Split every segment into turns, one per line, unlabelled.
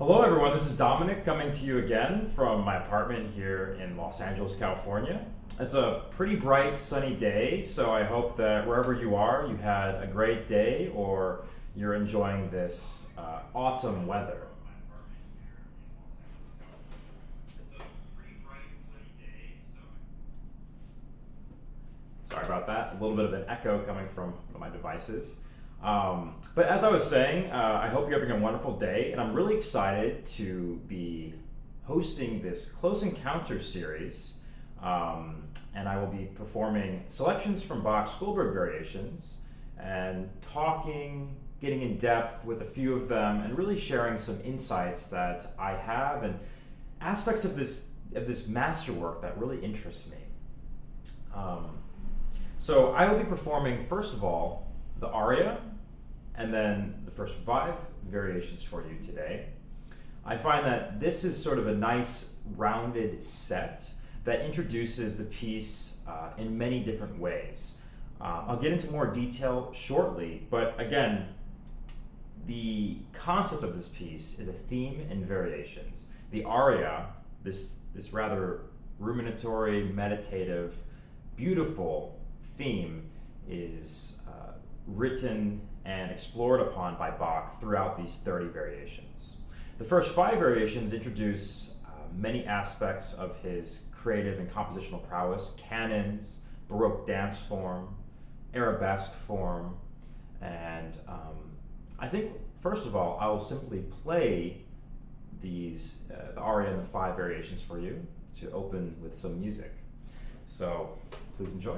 Hello, everyone. This is Dominic coming to you again from my apartment here in Los Angeles, California. It's a pretty bright, sunny day, so I hope that wherever you are, you had a great day or you're enjoying this autumn weather. Sorry about that. A little bit of an echo coming from one of my devices. But as I was saying, I hope you're having a wonderful day, and I'm really excited to be hosting this Close Encounter series. And I will be performing selections from Bach's Goldberg variations and talking, getting in depth with a few of them, and really sharing some insights that I have and aspects of this masterwork that really interests me. So I will be performing, first of all, the aria, and then the first 5 variations for you today. I find that this is sort of a nice rounded set that introduces the piece in many different ways. I'll get into more detail shortly, but again, the concept of this piece is a theme and variations. The aria, this rather ruminatory, meditative, beautiful theme is written and explored upon by Bach throughout these 30 variations. The first 5 variations introduce many aspects of his creative and compositional prowess: canons, Baroque dance form, arabesque form, and I think first of all I will simply play the aria and the 5 variations for you to open with some music. So please enjoy.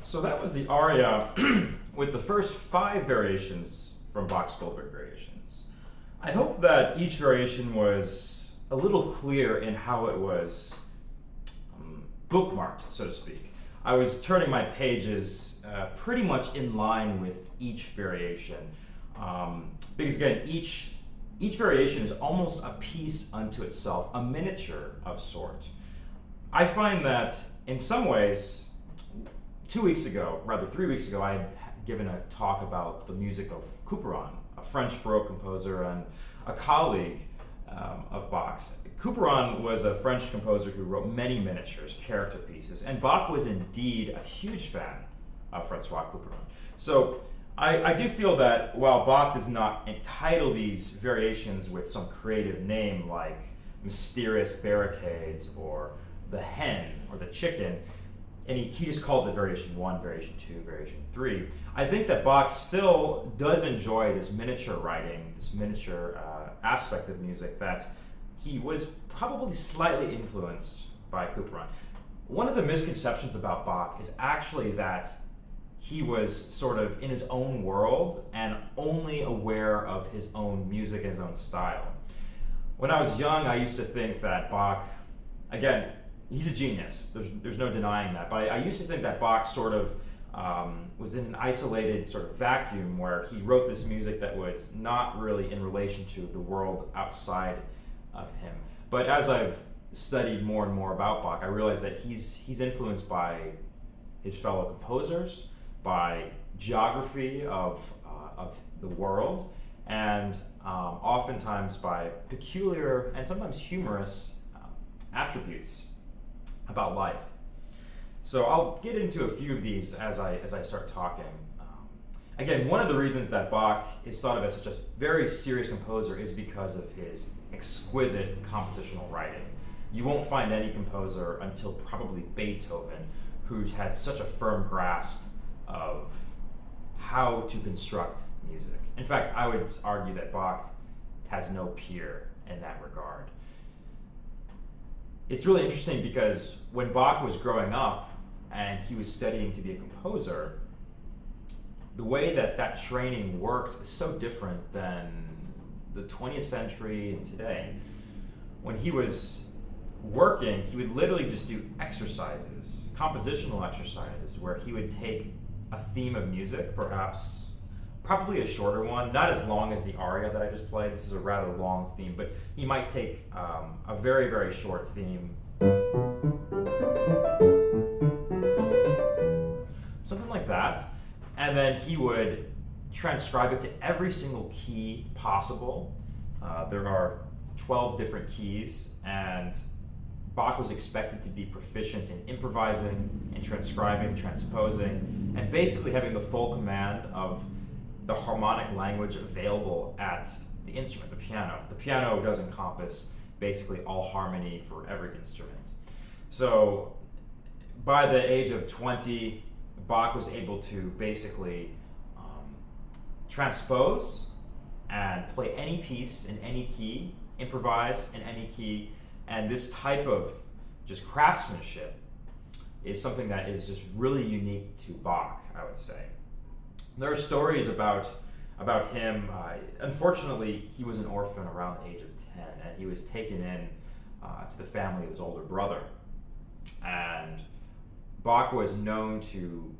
So that was the aria with the first 5 variations from Bach's Goldberg variations. I hope that each variation was a little clear in how it was bookmarked, so to speak. I was turning my pages pretty much in line with each variation, because again, each variation is almost a piece unto itself, a miniature of sort. I find that in some ways, 3 weeks ago, I had given a talk about the music of Couperin, a French Baroque composer and a colleague of Bach's. Couperin was a French composer who wrote many miniatures, character pieces, and Bach was indeed a huge fan of Francois Couperin. So I do feel that while Bach does not entitle these variations with some creative name like Mysterious Barricades or the Hen or the Chicken, and he just calls it Variation 1, Variation 2, Variation 3, I think that Bach still does enjoy this miniature writing, this miniature aspect of music that he was probably slightly influenced by Couperin. One of the misconceptions about Bach is actually that he was sort of in his own world and only aware of his own music, his own style. When I was young, I used to think that Bach, again, he's a genius. There's no denying that. But I used to think that Bach sort of was in an isolated sort of vacuum where he wrote this music that was not really in relation to the world outside of him. But as I've studied more and more about Bach, I realized that he's influenced by his fellow composers, by geography of the world, and oftentimes by peculiar and sometimes humorous attributes about life. So I'll get into a few of these as I start talking. Again, one of the reasons that Bach is thought of as such a very serious composer is because of his exquisite compositional writing. You won't find any composer until probably Beethoven who's had such a firm grasp of how to construct music. In fact, I would argue that Bach has no peer in that regard. It's really interesting because when Bach was growing up and he was studying to be a composer, the way that training worked is so different than the 20th century and today. When he was working, he would literally just do exercises, compositional exercises, where he would take a theme of music, probably a shorter one, not as long as the aria that I just played. This is a rather long theme, but he might take a very, very short theme, something like that, and then he would transcribe it to every single key possible. There are 12 different keys, and Bach was expected to be proficient in improvising, in transcribing, transposing, and basically having the full command of the harmonic language available at the instrument, the piano. The piano does encompass basically all harmony for every instrument. So by the age of 20, Bach was able to basically transpose and play any piece in any key, improvise in any key, and this type of just craftsmanship is something that is just really unique to Bach, I would say. There are stories about him. Unfortunately, he was an orphan around the age of 10, and he was taken in to the family of his older brother. And Bach was known to,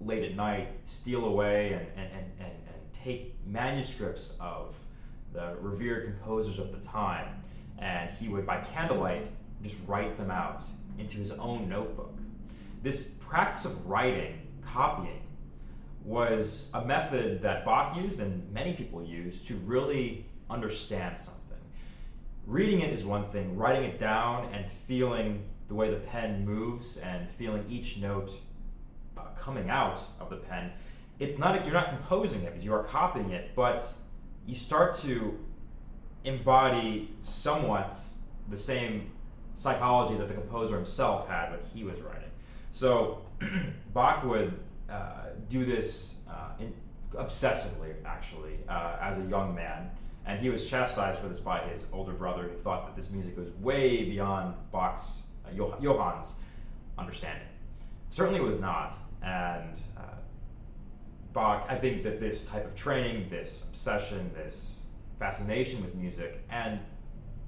late at night, steal away and take manuscripts of the revered composers of the time, and he would, by candlelight, just write them out into his own notebook. This practice of writing, copying, was a method that Bach used and many people use to really understand something. Reading it is one thing, writing it down and feeling the way the pen moves and feeling each note coming out of the pen, you're not composing it because you are copying it, but you start to embody somewhat the same psychology that the composer himself had when he was writing. So Bach would do this obsessively, actually, as a young man, and he was chastised for this by his older brother, who thought that this music was way beyond Bach's, Johann's understanding. Certainly it was not, and Bach, I think that this type of training, this obsession, this fascination with music, and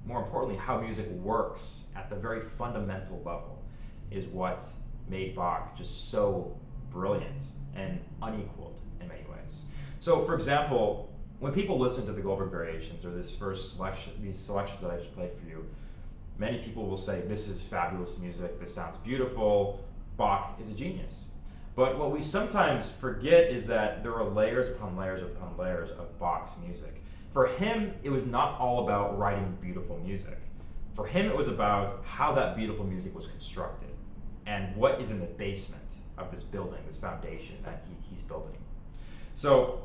more importantly, how music works at the very fundamental level, is what made Bach just so brilliant and unequaled in many ways. So, for example, when people listen to the Goldberg variations or these selections that I just played for you, many people will say, this is fabulous music, this sounds beautiful, Bach is a genius. But what we sometimes forget is that there are layers upon layers upon layers of Bach's music. For him, it was not all about writing beautiful music. For him, it was about how that beautiful music was constructed and what is in the basement of this building, this foundation that he's building. So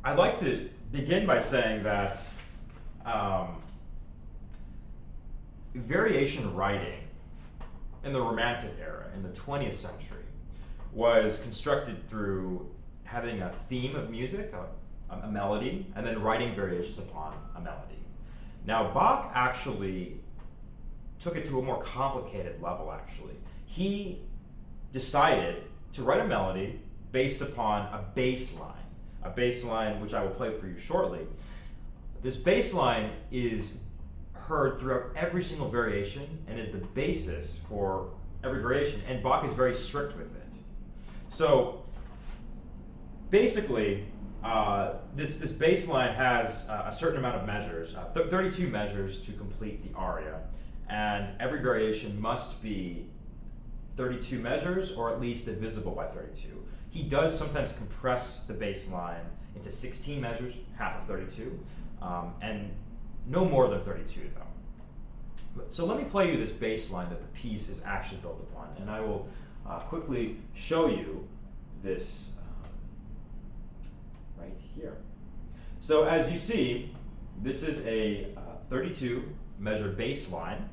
I'd like to begin by saying that variation writing in the Romantic era, in the 20th century, was constructed through having a theme of music, a melody, and then writing variations upon a melody. Now, Bach actually took it to a more complicated level, actually. He decided to write a melody based upon a bass line which I will play for you shortly. This bass line is heard throughout every single variation and is the basis for every variation, and Bach is very strict with it. So basically, this bass line has a certain amount of measures, 32 measures to complete the aria, and every variation must be 32 measures or at least divisible by 32. He does sometimes compress the bass line into 16 measures, half of 32, and no more than 32 though. So let me play you this bass line that the piece is actually built upon, and I will quickly show you this right here. So as you see, this is a 32 measure bass line.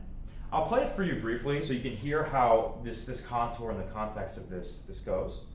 I'll play it for you briefly so you can hear how this contour in the context of this goes.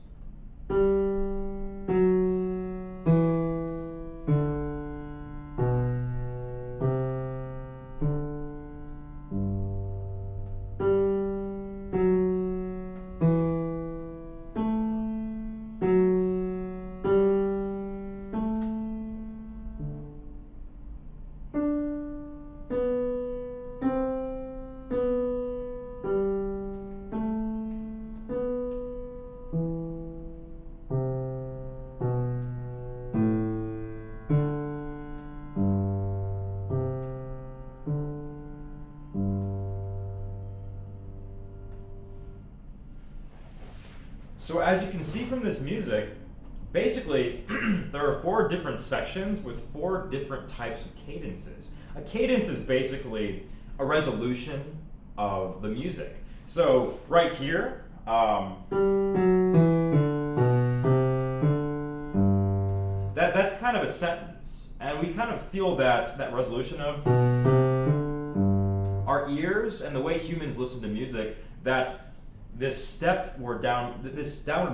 So as you can see from this music, basically there are 4 different sections with 4 different types of cadences. A cadence is basically a resolution of the music. So right here, that's kind of a sentence, and we kind of feel that resolution of our ears and the way humans listen to music, that this downward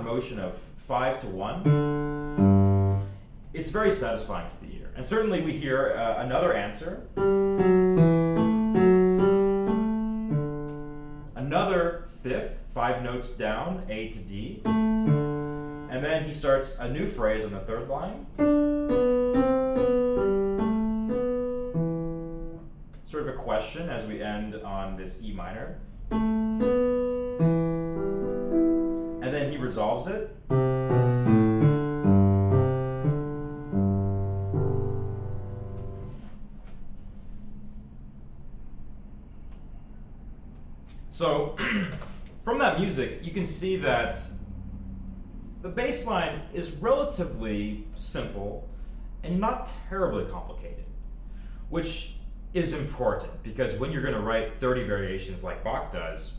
motion of 5 to 1, it's very satisfying to the ear. And certainly we hear another answer, another fifth, 5 notes down, A to D, and then he starts a new phrase on the 3rd line, sort of a question as we end on this E minor. And then he resolves it. So from that music, you can see that the bass line is relatively simple and not terribly complicated, which is important because when you're going to write 30 variations like Bach does,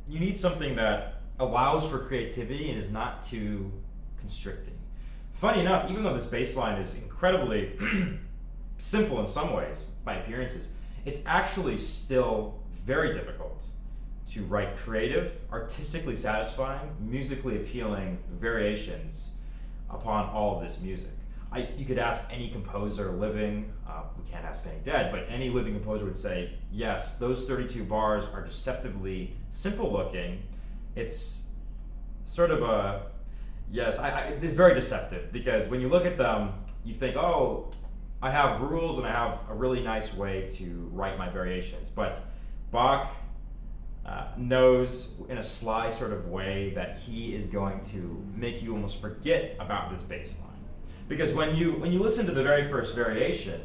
you need something that allows for creativity and is not too constricting. Funny enough, even though this bass line is incredibly simple in some ways by appearances, it's actually still very difficult to write creative, artistically satisfying, musically appealing variations upon all of this music. You could ask any composer living, we can't ask any dead, but any living composer would say, yes, those 32 bars are deceptively simple looking. It's sort of a, yes, it's very deceptive because when you look at them, you think, oh, I have rules and I have a really nice way to write my variations. But Bach knows in a sly sort of way that he is going to make you almost forget about this bass line. Because when you listen to the very first variation,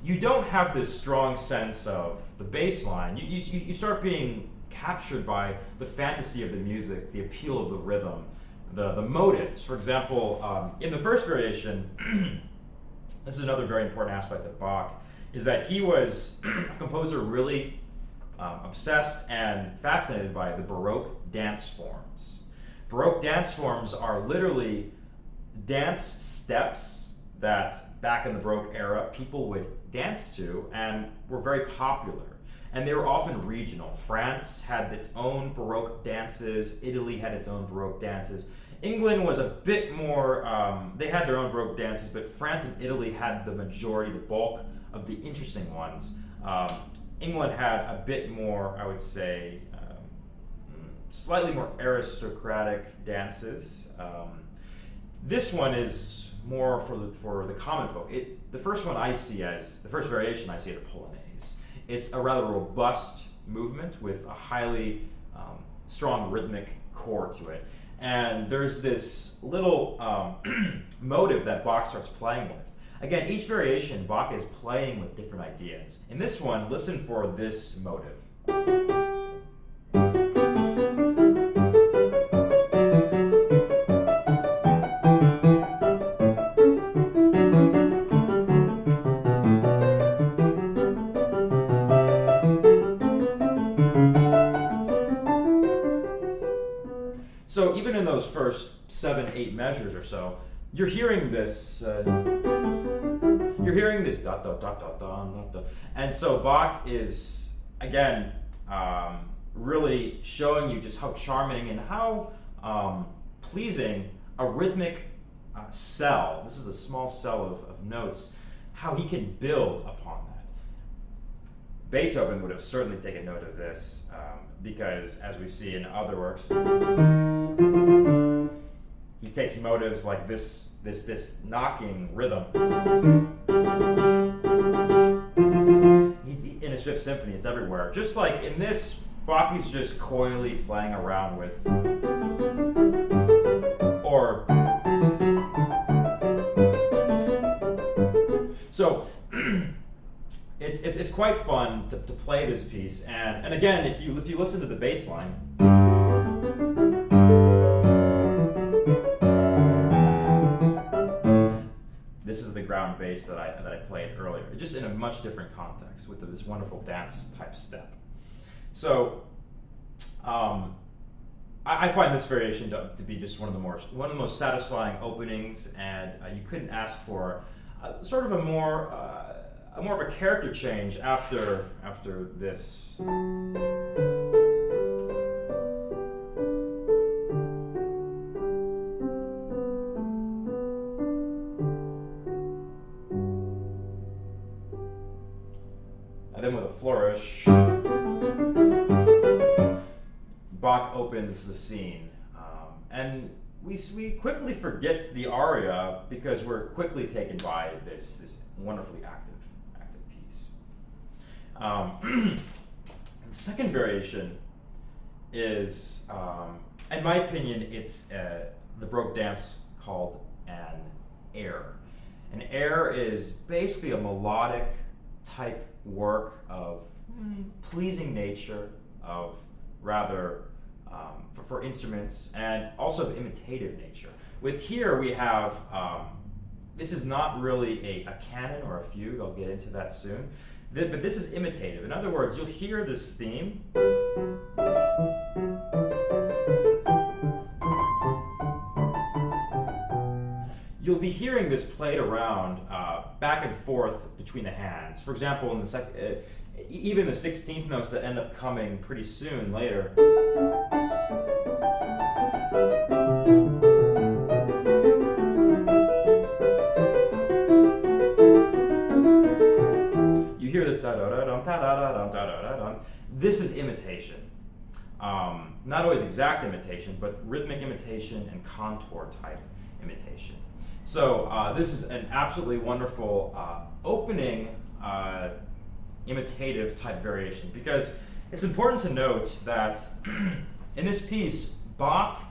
you don't have this strong sense of the bass line. You start being captured by the fantasy of the music, the appeal of the rhythm, the motives. For example, in the first variation, this is another very important aspect of Bach, is that he was a composer really obsessed and fascinated by the Baroque dance forms. Baroque dance forms are literally dance steps that back in the Baroque era people would dance to and were very popular. And they were often regional. France had its own Baroque dances, Italy had its own Baroque dances. England was a bit more, they had their own Baroque dances, but France and Italy had the majority, the bulk of the interesting ones. England had a bit more, I would say, slightly more aristocratic dances. This one is more for the common folk. The first one I see as, the first variation I see as a Polonaise. It's a rather robust movement with a highly strong rhythmic core to it. And there's this little motive that Bach starts playing with. Again, each variation, Bach is playing with different ideas. In this one, listen for this motive. So even in those first 7-8 measures or so, you're hearing this da da da da da da da. And so Bach is again really showing you just how charming and how pleasing a rhythmic cell. This is a small cell of notes. How he can build upon that. Beethoven would have certainly taken note of this because, as we see in other works, he takes motives like this knocking rhythm. In his Fifth Symphony, it's everywhere. Just like in this, Bach is just coyly playing around with, or so. It's quite fun to play this piece, and again, if you listen to the bass line. This is the ground bass that I played earlier, just in a much different context with this wonderful dance type step. So I find this variation to be just one of the most satisfying openings, and you couldn't ask for sort of a more of a character change after this. And then with a flourish, Bach opens the scene, and we quickly forget the aria because we're quickly taken by this wonderfully active piece. The second variation is, in my opinion, it's the Baroque dance called an air. An air is basically a melodic type work of pleasing nature, of rather for instruments, and also of imitative nature. With here we have, this is not really a canon or a fugue, I'll get into that soon, but this is imitative. In other words, you'll hear this theme. You'll be hearing this played around back and forth between the hands. For example, in the even the 16th notes that end up coming pretty soon later. You hear this da da da dum da da da dum da da da dum. This is imitation. Not always exact imitation, but rhythmic imitation and contour type imitation. So this is an absolutely wonderful opening imitative type variation, because it's important to note that in this piece, Bach,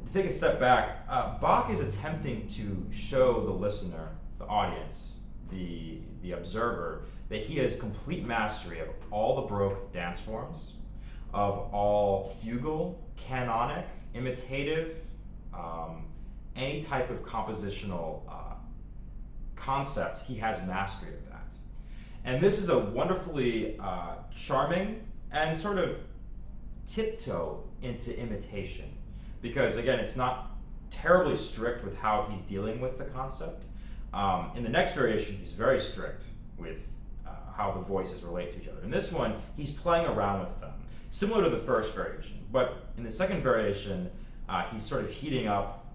to take a step back, Bach is attempting to show the listener, the audience, the observer, that he has complete mastery of all the Baroque dance forms, of all fugal, canonic, imitative, any type of compositional concept. He has mastery of that. And this is a wonderfully charming and sort of tiptoe into imitation, because again, it's not terribly strict with how he's dealing with the concept. In the next variation, he's very strict with how the voices relate to each other. In this one, he's playing around with them, similar to the first variation. But in the second variation, he's sort of heating up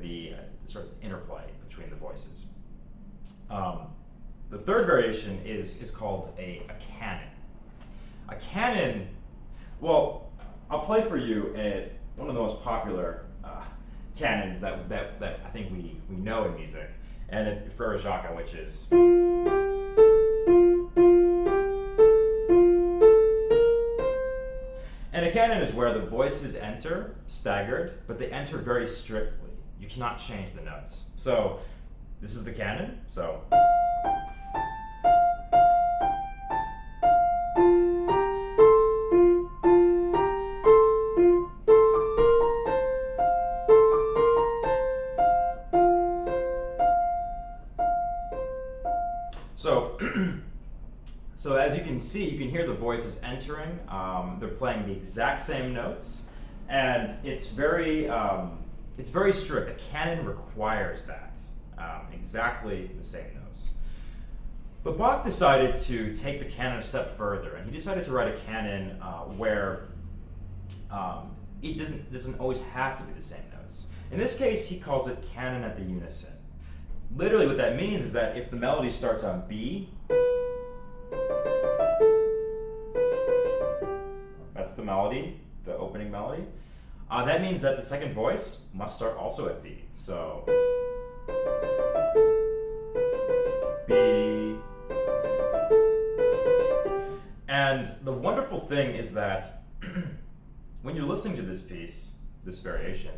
the sort of interplay between the voices. The third variation is called a canon. A canon, well, I'll play for you one of the most popular canons that I think we know in music, and Frere Jacques, which is. And a canon is where the voices enter staggered, but they enter very strictly. You cannot change the notes. So this is the canon. So. So as you can see, you can hear the voices entering. They're playing the exact same notes, and it's very strict. A canon requires that, exactly the same notes. But Bach decided to take the canon a step further, and he decided to write a canon where it doesn't always have to be the same notes. In this case, he calls it canon at the unison. Literally what that means is that if the melody starts on B, that's the melody, the opening melody, that means that the second voice must start also at B. So, B. And the wonderful thing is that when you're listening to this piece, this variation,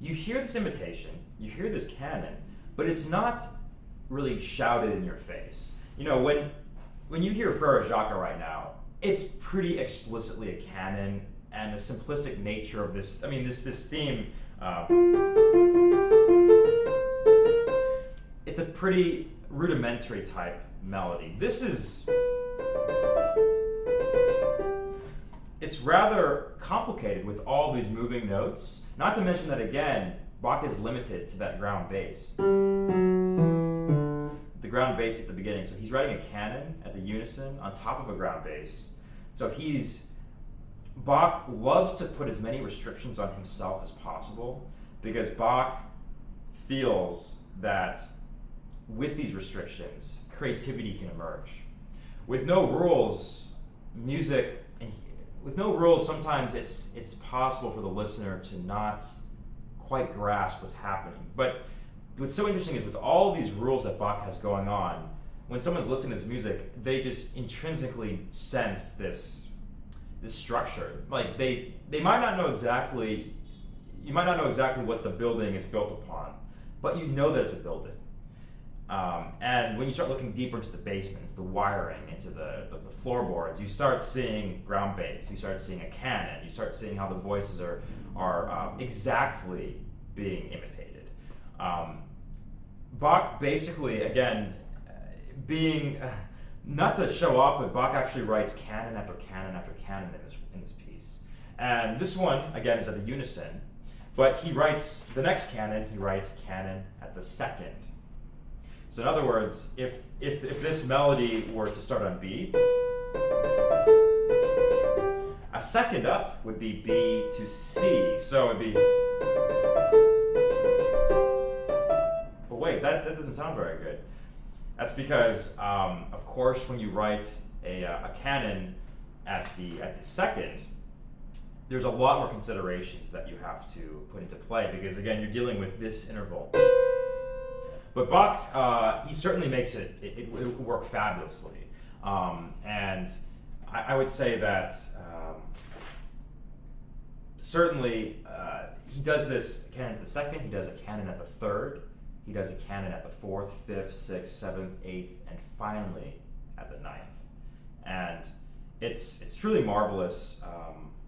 you hear this imitation, you hear this canon, but it's not really shouted in your face. You know, when you hear Frere Jacques right now, it's pretty explicitly a canon, and the simplistic nature of this, I mean, this theme, it's a pretty rudimentary type melody. It's rather complicated with all these moving notes, not to mention that, again, Bach is limited to that ground bass. The ground bass at the beginning. So he's writing a canon at the unison on top of a ground bass. So Bach loves to put as many restrictions on himself as possible, because Bach feels that with these restrictions, creativity can emerge. With no rules, sometimes it's possible for the listener to not quite grasp what's happening. But what's so interesting is with all of these rules that Bach has going on, when someone's listening to this music, they just intrinsically sense this structure. Like they might not know exactly, you might not know exactly what the building is built upon, but you know that it's a building. And when you start looking deeper into the basement, into the wiring, into the floorboards, you start seeing ground bass, you start seeing a canon, you start seeing how the voices are exactly being imitated. Bach basically, again, being, not to show off, but Bach actually writes canon after canon after canon in this piece. And this one, again, is at the unison, but he writes, the next canon, he writes canon at the second. So in other words, if this melody were to start on B, a second up would be B to C. So it'd be, but wait, that doesn't sound very good. That's because, of course, when you write a canon at the second, there's a lot more considerations that you have to put into play, because again, you're dealing with this interval. But Bach, he certainly makes it work fabulously. And I would say that certainly he does this canon at the second, he does a canon at the third, he does a canon at the fourth, fifth, sixth, seventh, eighth, and finally at the ninth. And it's truly marvelous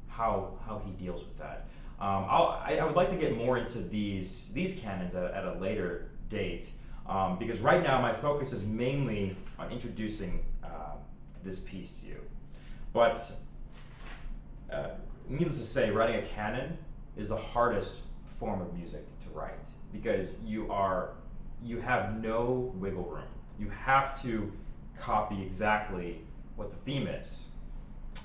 how he deals with that. I would like to get more into these canons at a later date, because right now my focus is mainly on introducing this piece to you. But needless to say, writing a canon is the hardest form of music to write because you have no wiggle room. You have to copy exactly what the theme is.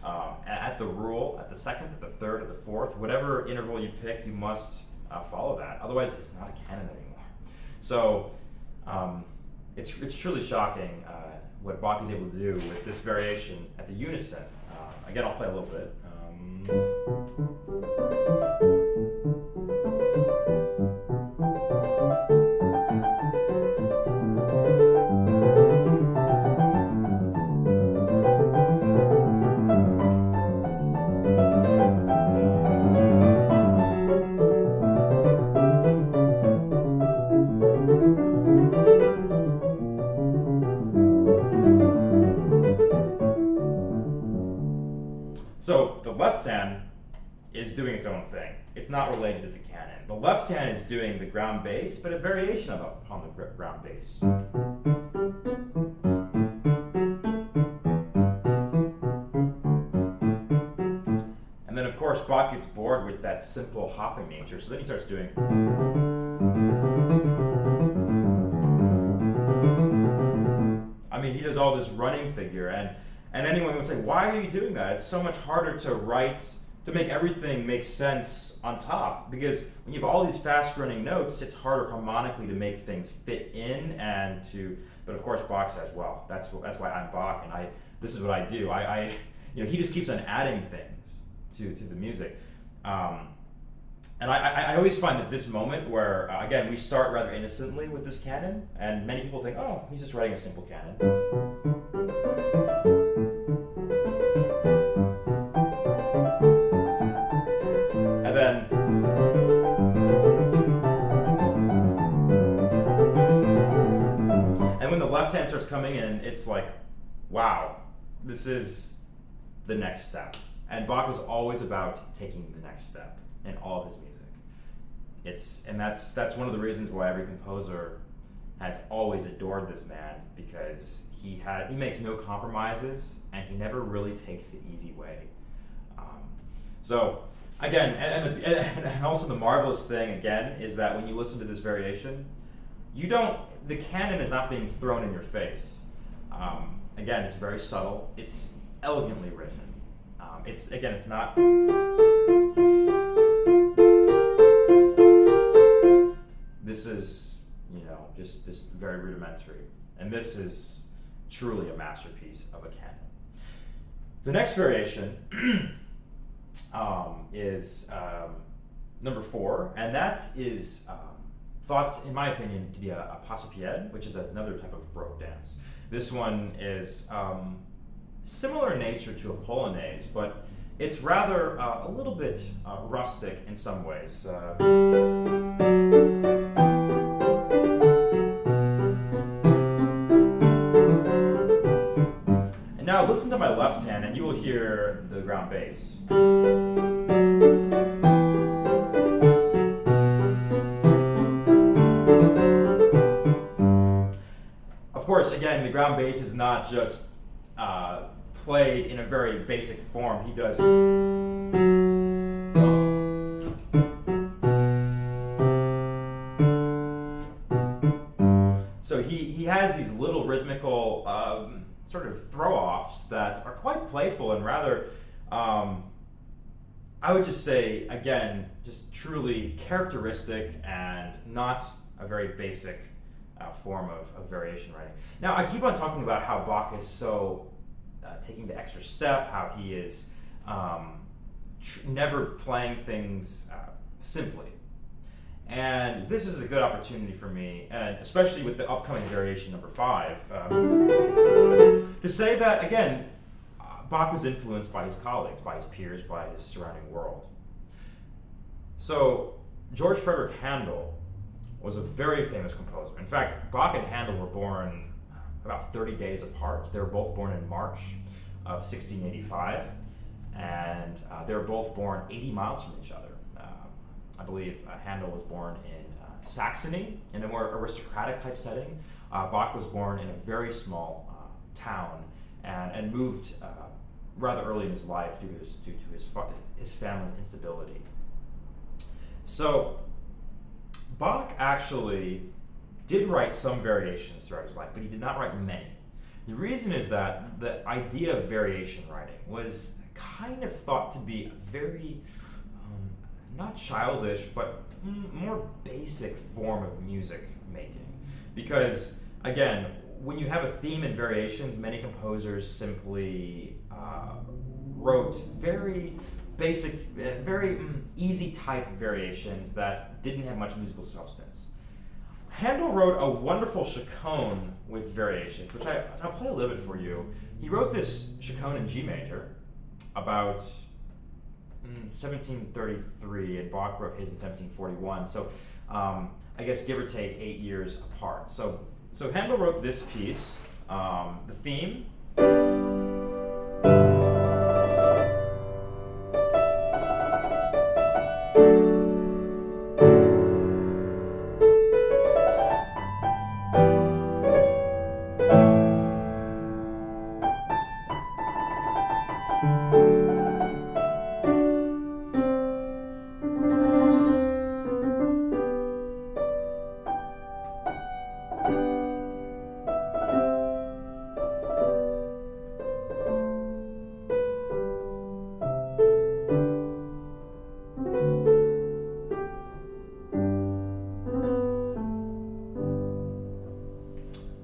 At the rule, at the second, at the third, at the fourth, whatever interval you pick, you must follow that. Otherwise, it's not a canon anymore. So it's truly shocking what Bach is able to do with this variation at the unison. Again, I'll play a little bit. So the left hand is doing its own thing. It's not related to the canon. The left hand is doing the ground bass, but a variation upon the ground bass. And then of course Bach gets bored with that simple hopping nature, so then he starts doing. I mean, he does all this running figure, and anyone would say, why are you doing that? It's so much harder to write, to make everything make sense on top, because when you have all these fast running notes, it's harder harmonically to make things fit in and to, but of course Bach says, well, that's why I'm Bach, and this is what I do. He just keeps on adding things to the music. And I always find that this moment where, again, we start rather innocently with this canon, and many people think, oh, he's just writing a simple canon. And then, and when the left hand starts coming in, it's like, wow, this is the next step. And Bach is always about taking the next step in all of his music. That's one of the reasons why every composer has always adored this man, because he makes no compromises and he never really takes the easy way. So again, and also the marvelous thing again is that when you listen to this variation, the canon is not being thrown in your face. Again, it's very subtle. It's elegantly written. It's not. This is, just very rudimentary, and this is truly a masterpiece of a canon. The next variation is number 4, and that is thought, in my opinion, to be a passapied, which is another type of Baroque dance. This one is similar in nature to a polonaise, but it's rather a little bit rustic in some ways. And now listen to my left hand and you will hear the ground bass. Of course, again, the ground bass is not just played in a very basic form. He does. So he has these little rhythmical sort of throw-offs that are quite playful and rather, I would just say, again, just truly characteristic and not a very basic form of variation writing. Now, I keep on talking about how Bach is so taking the extra step, how he is never playing things simply. And this is a good opportunity for me, and especially with the upcoming variation number 5, to say that, again, Bach was influenced by his colleagues, by his peers, by his surrounding world. So, George Frederick Handel was a very famous composer. In fact, Bach and Handel were born about 30 days apart. They were both born in March of 1685, and they were both born 80 miles from each other. I believe Handel was born in Saxony, in a more aristocratic type setting. Bach was born in a very small town and moved rather early in his life due to his family's instability. So Bach actually did write some variations throughout his life, but he did not write many. The reason is that the idea of variation writing was kind of thought to be a very, not childish, but more basic form of music making. Because, again, when you have a theme and variations, many composers simply wrote very basic, very easy type variations that didn't have much musical substance. Handel wrote a wonderful chaconne with variations, which I'll play a little bit for you. He wrote this chaconne in G major about 1733, and Bach wrote his in 1741. So I guess give or take 8 years apart. So Handel wrote this piece, the theme.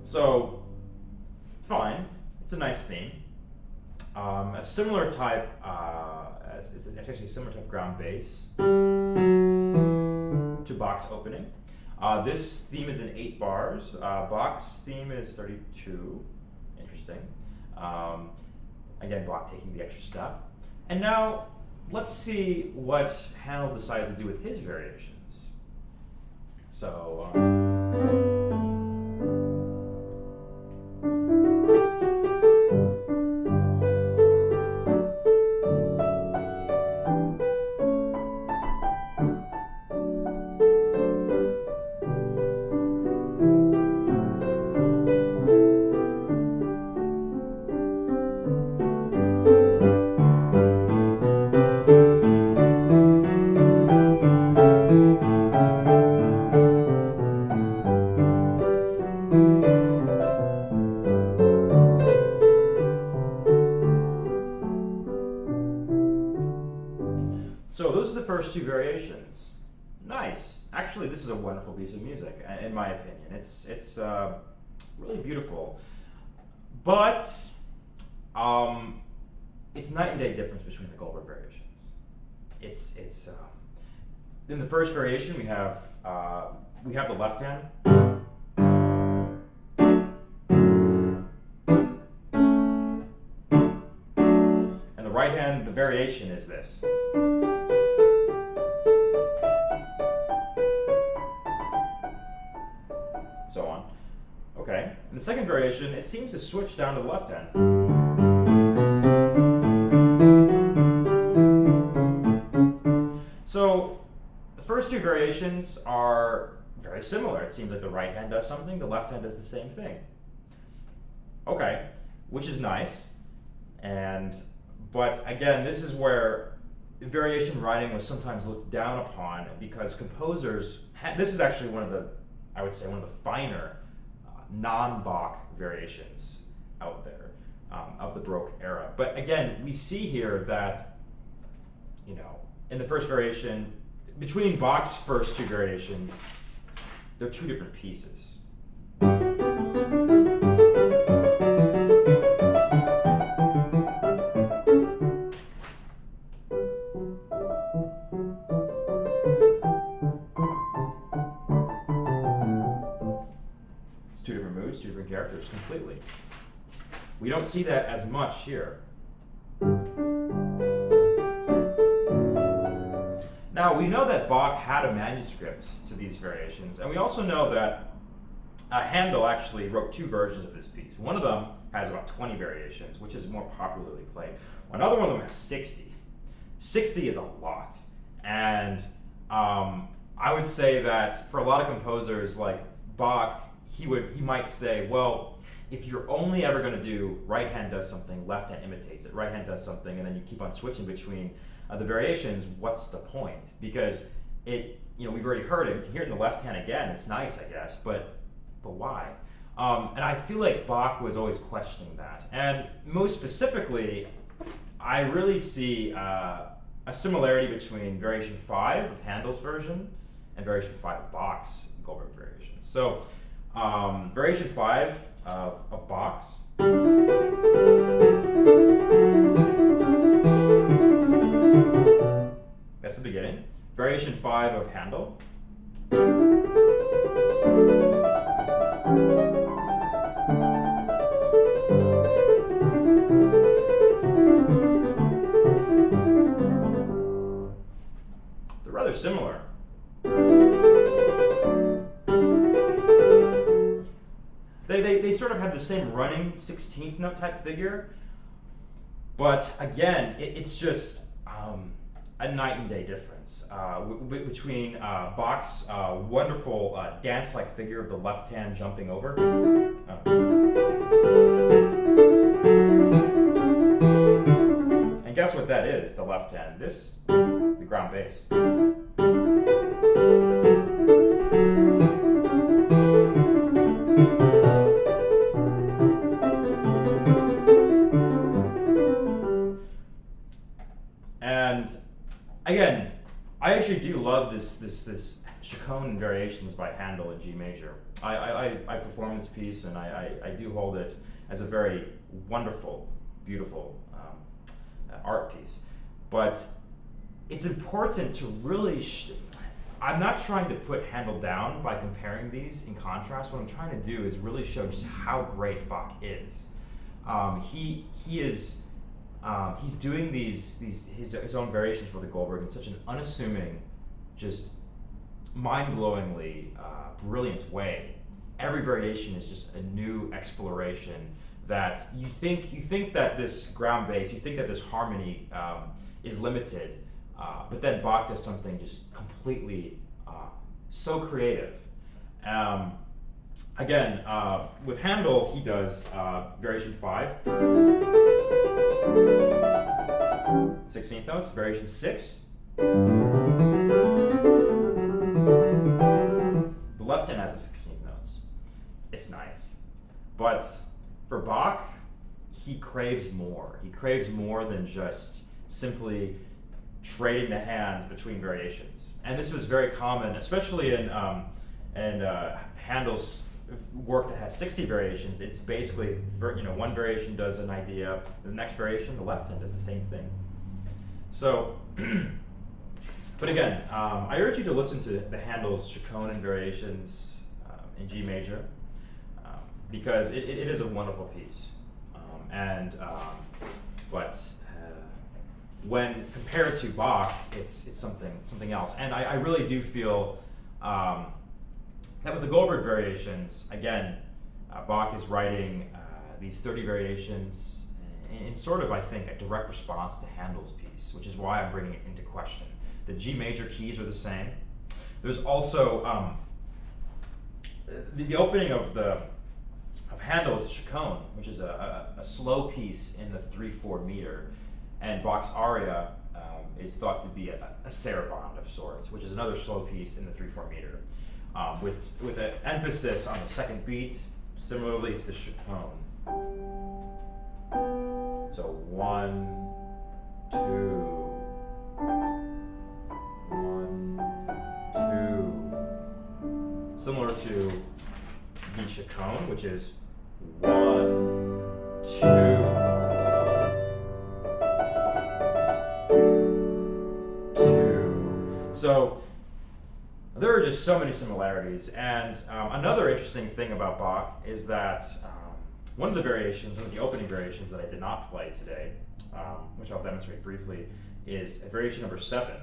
So, fine, it's a nice theme. A similar type, it's actually a similar type ground bass to Bach's opening. This theme is in 8 bars. Bach's theme is 32, interesting. Again, Bach taking the extra step. And now, let's see what Handel decides to do with his variations. So, So those are the first 2 variations. Nice. Actually, this is a wonderful piece of music, in my opinion. It's really beautiful, but it's night and day difference between the Goldberg variations. It's in the first variation we have the left hand. And the right hand, the variation is this. So on. Okay. In the second variation, it seems to switch down to the left hand. So the first 2 variations are very similar. It seems like the right hand does something, the left hand does the same thing. Okay, which is nice. But again, this is where variation writing was sometimes looked down upon because composers, this is actually I would say one of the finer non-Bach variations out there of the Baroque era. But again, we see here that, in the first variation, between Bach's first 2 variations, they're 2 different pieces. It's 2 different moods, 2 different characters completely. We don't see that as much here. Now, we know that Bach had a manuscript to these variations, and we also know that Handel actually wrote 2 versions of this piece. One of them has about 20 variations, which is more popularly played. Another one of them has 60. 60 is a lot. And I would say that for a lot of composers like Bach, he might say, well, if you're only ever going to do right hand does something, left hand imitates it, right hand does something, and then you keep on switching between the variations, what's the point? Because we've already heard it. We can hear it in the left hand again. It's nice, I guess, but why? And I feel like Bach was always questioning that. And most specifically, I really see a similarity between Variation 5 of Handel's version and Variation 5 of Bach's Goldberg variation. So, Variation 5 of Bach's. That's the beginning. Variation 5 of Handel. They're rather similar. They sort of have the same running 16th note type figure, but again, it's just a night and day difference between Bach's wonderful dance-like figure of the left hand jumping over. And guess what that is, the left hand? This, the ground bass. And again, I actually do love this chaconne variations by Handel in G major. I perform this piece, and I do hold it as a very wonderful, beautiful art piece. But it's important to really, I'm not trying to put Handel down by comparing these in contrast. What I'm trying to do is really show just how great Bach is. He is. He's doing his own variations for the Goldberg in such an unassuming, just mind-blowingly brilliant way. Every variation is just a new exploration that you think that this ground bass, you think that this harmony is limited, but then Bach does something just completely so creative. Again, with Handel, he does Variation 5. 16th notes, Variation 6. The left hand has the 16th notes. It's nice. But for Bach, he craves more. He craves more than just simply trading the hands between variations. And this was very common, especially in Handel's work that has 60 variations. It's basically, one variation does an idea, the next variation, the left hand does the same thing. So, but again, I urge you to listen to the Handel's chaconne variations in G major, because it is a wonderful piece. But when compared to Bach, it's something else. And I really do feel that with the Goldberg variations, again, Bach is writing these 30 variations in sort of, I think, a direct response to Handel's piece, which is why I'm bringing it into question. The G major keys are the same. There's also the opening of Handel's chaconne, which is a slow piece in the 3/4 meter, and Bach's aria is thought to be a saraband of sorts, which is another slow piece in the 3/4 meter. With an emphasis on the second beat, similarly to the chaconne. So 1, 2, 1, 2. Similar to the chaconne, which is 1, 2, 2. So there are just so many similarities, and another interesting thing about Bach is that one of the opening variations that I did not play today, which I'll demonstrate briefly, is a variation number 7.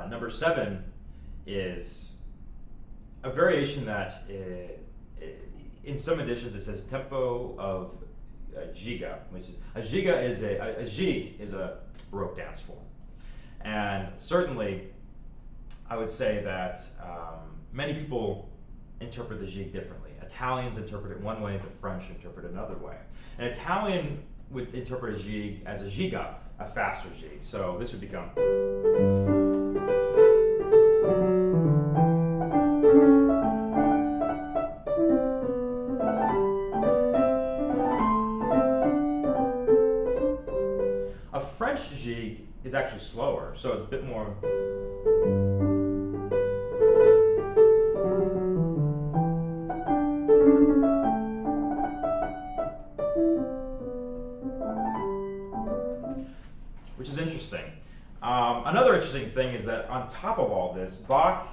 Number 7 is a variation that, in some editions, it says tempo of giga, which is a giga is a jig is a Baroque dance form, and certainly, I would say that many people interpret the jig differently. A Italians interpret it one way, the French interpret it another way. An Italian would interpret a jig as a giga, a faster jig. So this would become. A French jig is actually slower, so it's a bit more. Which is interesting. Another interesting thing is that on top of all this, Bach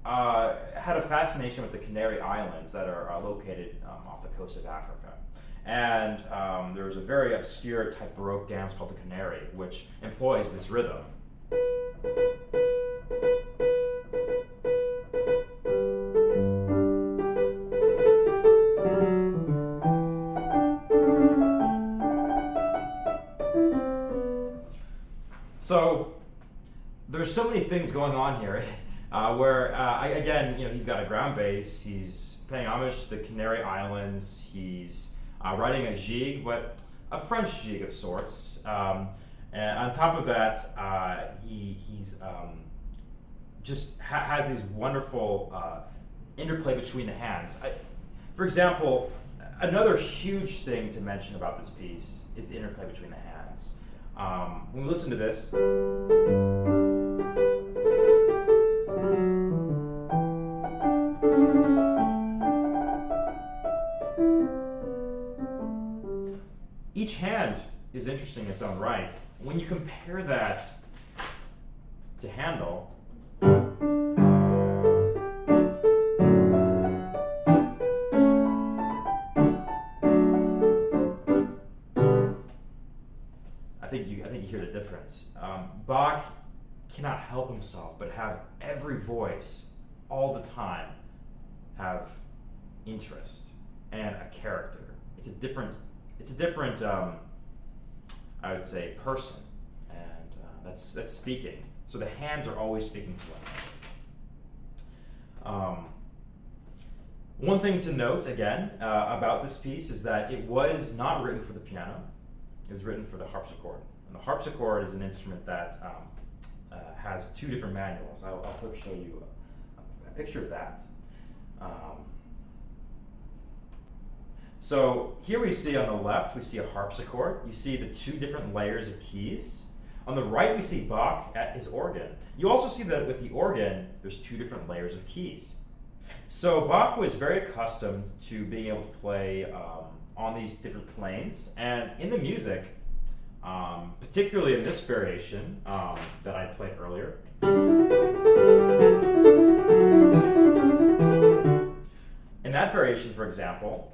had a fascination with the Canary Islands that are located off the coast of Africa. And there was a very obscure type Baroque dance called the Canary, which employs this rhythm. So there's so many things going on here, where again, he's got a ground bass. He's paying homage to the Canary Islands. He's writing a jig, but a French jig of sorts. And on top of that, he's just has these wonderful interplay between the hands. For example, another huge thing to mention about this piece is the interplay between the hands. When we listen to this, each hand is interesting in its own right. When you compare that to Handel, I think you hear the difference. Bach cannot help himself but have every voice all the time have interest and a character. It's a different I would say person, and that's speaking. So the hands are always speaking to one another. One thing to note again about this piece is that it was not written for the piano. It was written for the harpsichord. And the harpsichord is an instrument that has two different manuals. I'll show you a picture of that. So here we see on the left, we see a harpsichord. You see the two different layers of keys. On the right, we see Bach at his organ. You also see that with the organ, there's two different layers of keys. So Bach was very accustomed to being able to play on these different planes. And in the music, particularly in this variation that I played earlier, in that variation, for example,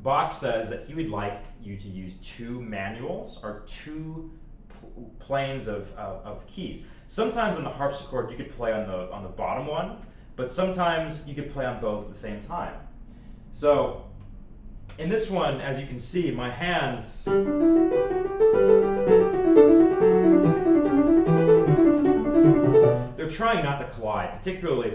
Bach says that he would like you to use two manuals or two planes of keys. Sometimes on the harpsichord you could play on the bottom one, but sometimes you could play on both at the same time. So in this one, as you can see, my hands they're trying not to collide, particularly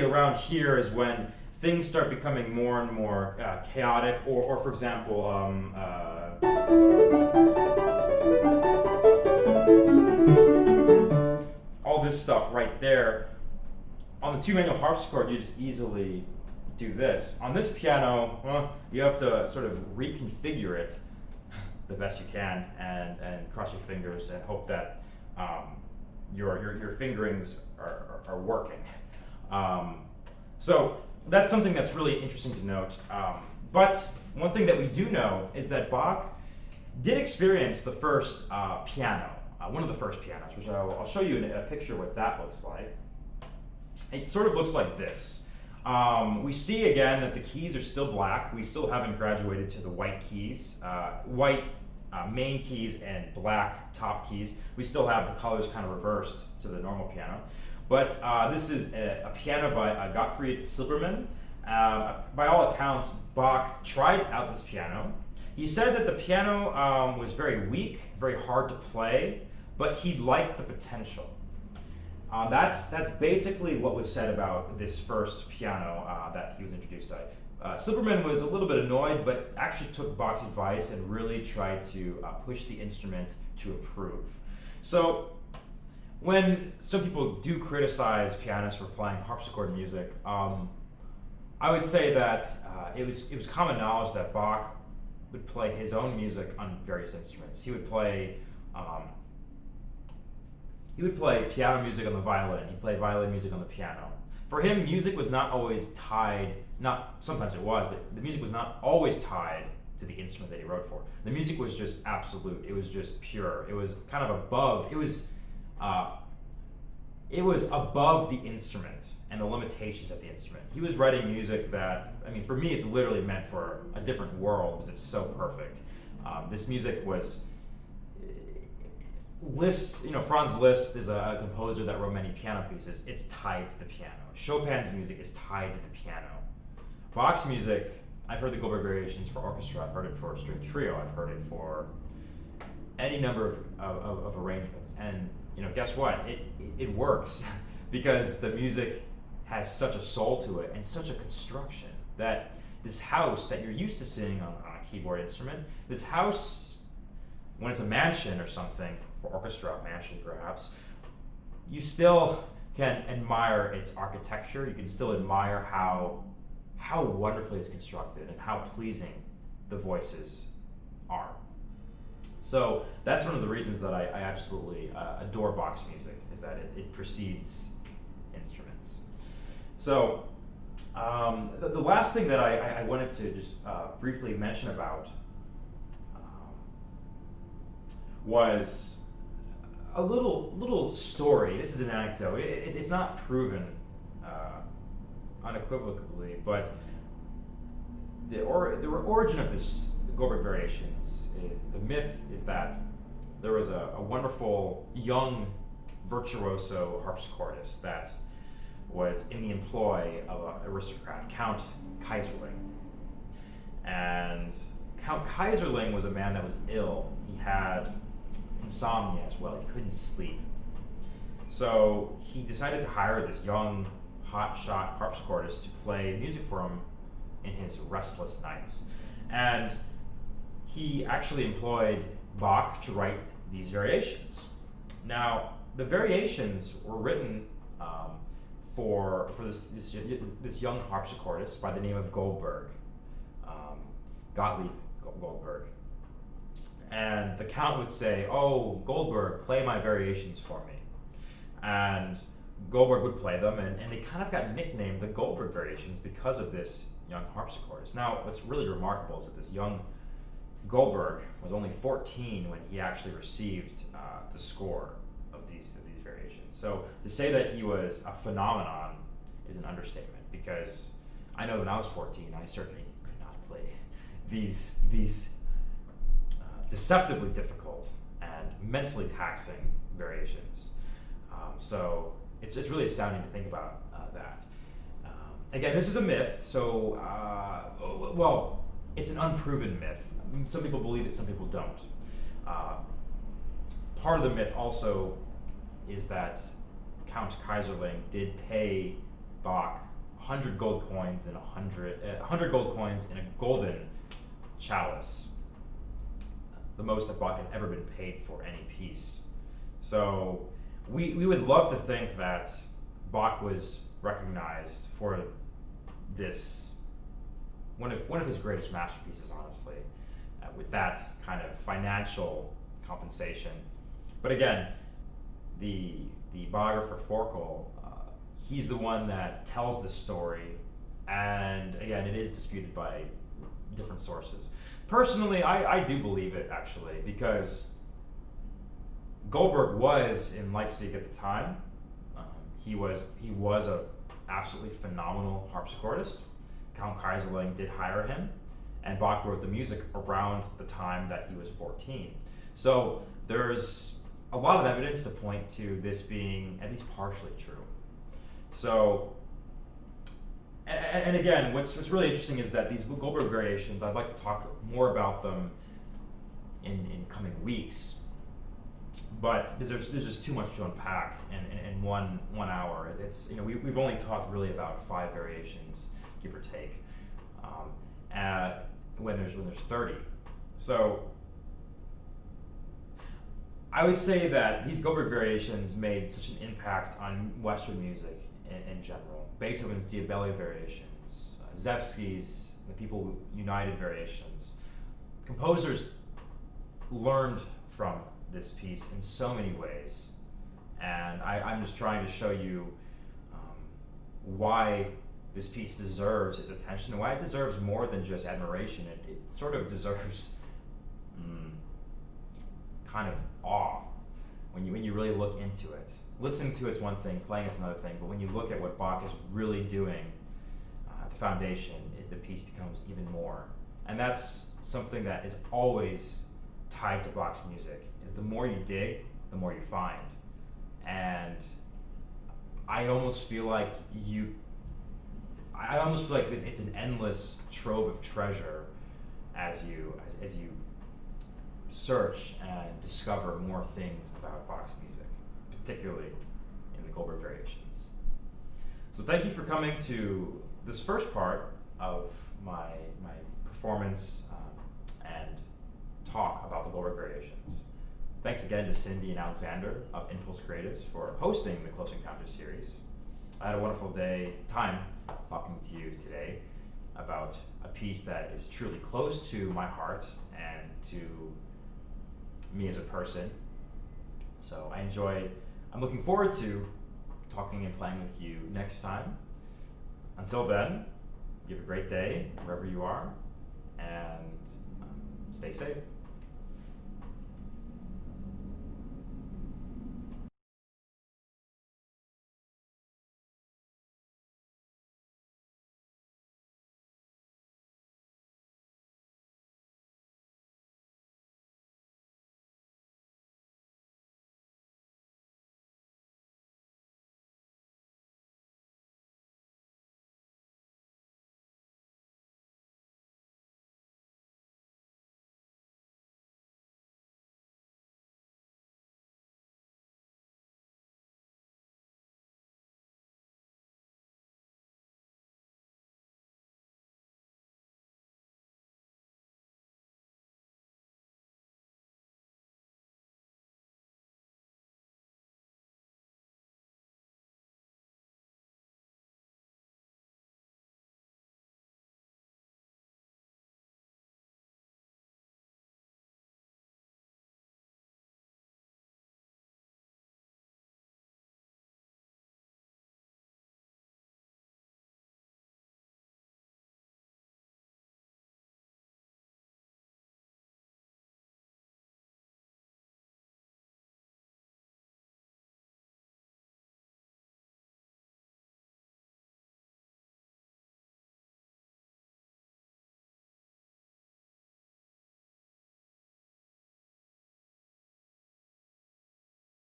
around here is when things start becoming more and more chaotic, or for example, all this stuff right there. On the two-manual harpsichord, you just easily do this. On this piano, well, you have to sort of reconfigure it the best you can, and cross your fingers and hope that your fingerings are working. So that's something that's really interesting to note. But one thing that we do know is that Bach did experience the first piano, one of the first pianos, which I'll show you in a picture what that looks like. It sort of looks like this. We see again that the keys are still black. We still haven't graduated to the white keys, white main keys and black top keys. We still have the colors kind of reversed to the normal piano. But this is a piano by Gottfried Silbermann. By all accounts, Bach tried out this piano. He said that the piano was very weak, very hard to play, but he liked the potential. That's basically what was said about this first piano that he was introduced to. Silbermann was a little bit annoyed, but actually took Bach's advice and really tried to push the instrument to improve. So when some people do criticize pianists for playing harpsichord music, I would say that it was common knowledge that Bach would play his own music on various instruments. He would play piano music on the violin. He'd play violin music on the piano. For him, music was not always tied. Sometimes it was, but the music was not always tied to the instrument that he wrote for. The music was just absolute. It was just pure. It was kind of above. It was above the instrument and the limitations of the instrument. He was writing music that, I mean, for me, it's literally meant for a different world because it's so perfect. This music was Liszt. Franz Liszt is a composer that wrote many piano pieces. It's tied to the piano. Chopin's music is tied to the piano. Bach's music, I've heard the Goldberg variations for orchestra. I've heard it for string trio. I've heard it for any number of arrangements. And guess what? It works because the music has such a soul to it and such a construction that this house that you're used to seeing on a keyboard instrument, this house, when it's a mansion or something, for orchestra, mansion perhaps, you still can admire its architecture. You can still admire how wonderfully it's constructed and how pleasing the voices are. So that's one of the reasons that I absolutely adore Bach's music, is that it precedes instruments. So the last thing that I wanted to just briefly mention about was a little story. This is an anecdote. It's not proven unequivocally, but the origin of this Goldberg variations is, the myth is that there was a wonderful young virtuoso harpsichordist that was in the employ of an aristocrat, Count Kaiserling. And Count Kaiserling was a man that was ill. He had insomnia as well. He couldn't sleep. So he decided to hire this young, hotshot harpsichordist to play music for him in his restless nights. And he actually employed Bach to write these variations. Now, the variations were written for this young harpsichordist by the name of Goldberg, Gottlieb Goldberg. And the Count would say, "Oh, Goldberg, play my variations for me." And Goldberg would play them, and they kind of got nicknamed the Goldberg variations because of this young harpsichordist. Now, what's really remarkable is that this young Goldberg was only 14 when he actually received the score of these variations. So to say that he was a phenomenon is an understatement, because I know when I was 14, I certainly could not play these deceptively difficult and mentally taxing variations. So it's really astounding to think about that. Again, this is a myth, so, well, it's an unproven myth. Some people believe it, some people don't. Part of the myth also is that Count Kaiserling did pay Bach 100 gold coins and 100 gold coins in a golden chalice, the most that Bach had ever been paid for any piece. So we would love to think that Bach was recognized for this, one of his greatest masterpieces, honestly, with that kind of financial compensation. But again, the biographer Forkel, he's the one that tells this story, and again, it is disputed by different sources. Personally, I do believe it, actually, because Goldberg was in Leipzig at the time. He was a absolutely phenomenal harpsichordist. Count Kaiserling did hire him, and Bach wrote the music around the time that he was 14. So there's a lot of evidence to point to this being at least partially true. So, and again, what's really interesting is that these Goldberg variations, I'd like to talk more about them in coming weeks. but there's just too much to unpack in 1 hour. It's we've only talked really about 5 variations, give or take, when there's 30. So I would say that these Goldberg variations made such an impact on Western music in general. Beethoven's Diabelli variations, Zevsky's The People United variations. Composers learned from this piece in so many ways, and I'm just trying to show you why this piece deserves its attention, and why it deserves more than just admiration. It sort of deserves kind of awe when you really look into it. Listening to it's one thing, playing it's another thing, but when you look at what Bach is really doing at the foundation, the piece becomes even more. And that's something that is always tied to Bach's music, is the more you dig, the more you find. And I almost feel like it's an endless trove of treasure as you search and discover more things about Bach's music, particularly in the Goldberg variations. So thank you for coming to this first part of my performance and talk about the Goldberg variations. Thanks again to Cindy and Alexander of InPulse Creatives for hosting the Close Encounters series. I had a wonderful time talking to you today about a piece that is truly close to my heart and to me as a person. So I'm looking forward to talking and playing with you next time. Until then, you have a great day wherever you are, and stay safe.